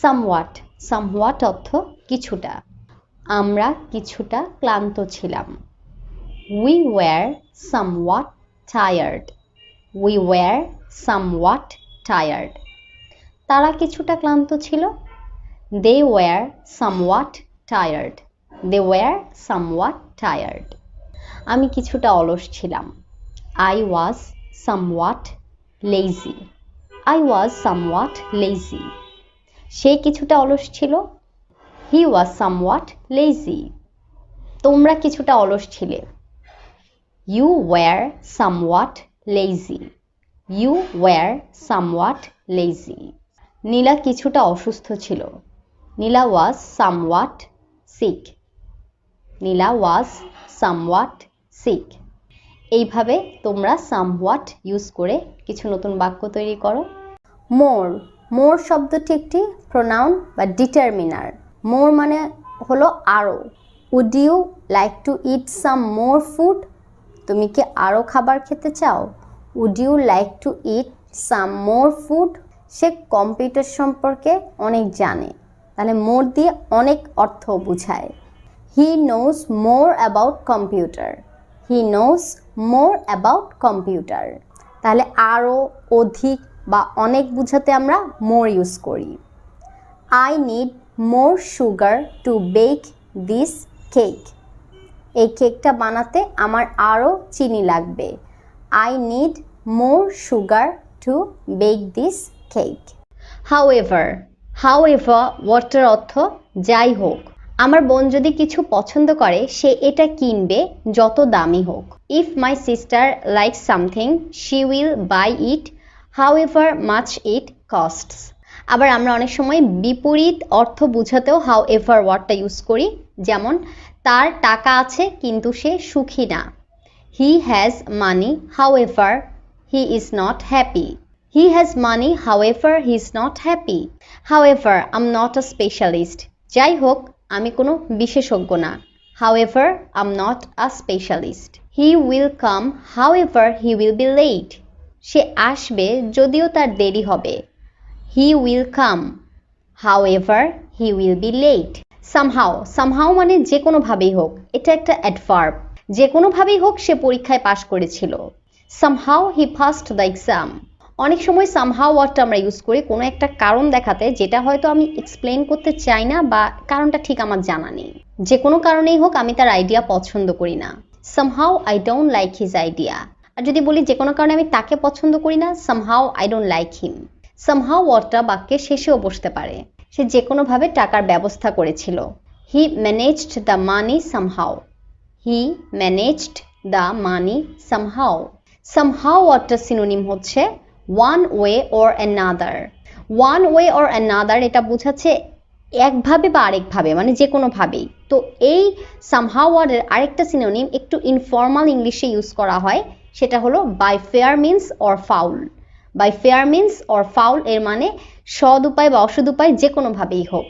Somewhat somewhat অর্থ কিছুটা। আমরা কিছুটা ক্লান্ত ছিলাম। We were somewhat tired. We were somewhat tired. তারা কিছুটা ক্লান্ত ছিল। They were somewhat tired. They were somewhat tired. আমি কিছুটা অলস ছিলাম। I was somewhat lazy. I was somewhat lazy. সে কিছুটা অলস ছিল। He was somewhat lazy. তোমরা কিছুটা অলস ছিলে। You were somewhat lazy. You were somewhat lazy. নীলা কিছুটা অসুস্থ ছিল। নীলা was somewhat sick. Nila was somewhat sick. এইভাবে তোমরা somewhat ইউজ করে কিছু নতুন বাক্য তৈরি করো। more more শব্দটি একটি প্রোনাউন বা ডিটারমিনার। more মানে হলো আরো। would you like to eat some more food? তুমি কি আরো খাবার খেতে চাও? would you like to eat some more food? সে কম্পিউটার সম্পর্কে অনেক জানে, তাহলে মোর দিয়ে অনেক অর্থ বোঝায়। He knows more about computer. He knows more about computer. তাহলে আরও, অধিক বা অনেক বোঝাতে আমরা মোর ইউজ করি। I need more sugar to bake this cake. এই কেকটা বানাতে আমার আরও চিনি লাগবে। I need more sugar to bake this cake. However however ওয়ার্ডটার অর্থ যাই হোক। আমার বোন যদি কিছু পছন্দ করে সে এটা কিনবে যত দামি হোক। If my sister likes something she will buy it however much it costs. আবার আমরা অনেক সময় বিপরীত অর্থ বোঝাতেও হাউএভার ওয়ার্ডটা ইউজ করি। যেমন তার টাকা আছে কিন্তু সে সুখী না। He has money however he is not happy. He has money, however, he is not happy. However, I'm not a specialist. যাই হোক, আমি কোনো বিশেষজ্ঞ না। However, I'm not a specialist. He will come, however, he will be late. সে আসবে যদিও তার দেরি হবে। He will come, however, he will be late. Somehow, somehow মানে যে কোনোভাবেই হোক, এটা একটা অ্যাডভার্ব। যে কোনোভাবেই হোক সে পরীক্ষায় পাশ করেছিল। Somehow he passed the exam. অনেক সময় সামহাউ ওয়ার্ডটা আমরা ইউজ করি কোনো একটা কারণ দেখাতে যেটা হয়তো আমি এক্সপ্লেন করতে চাই না বা কারণটা ঠিক আমার জানা নেই। যে কোনো কারণেই হোক আমি তার আইডিয়া পছন্দ করি না। Somehow I don't like his idea. আর যদি বলি যে কোনো কারণে আমি তাকে পছন্দ করি না, somehow I don't like him. Somehow ওয়ার্ডটা বাক্যের শেষেও বসতে পারে। সে যে কোনোভাবে টাকার ব্যবস্থা করেছিল। He managed the money somehow. He managed the money somehow. Somehow ওয়ার্ডটার সিনোনিম হচ্ছে one way or another. one way or another এটা বোঝাচ্ছে একভাবে বা আরেকভাবে, মানে যে কোনোভাবেই। তো এই somehow ওয়ার্ডের আরেকটা সিনোনিম একটু ইনফর্মাল ইংলিশে ইউজ করা হয়, সেটা হলো by fair means or foul. by fair means or foul এর মানে সৎ উপায় বা অসৎ উপায় যে কোনোভাবেই হোক।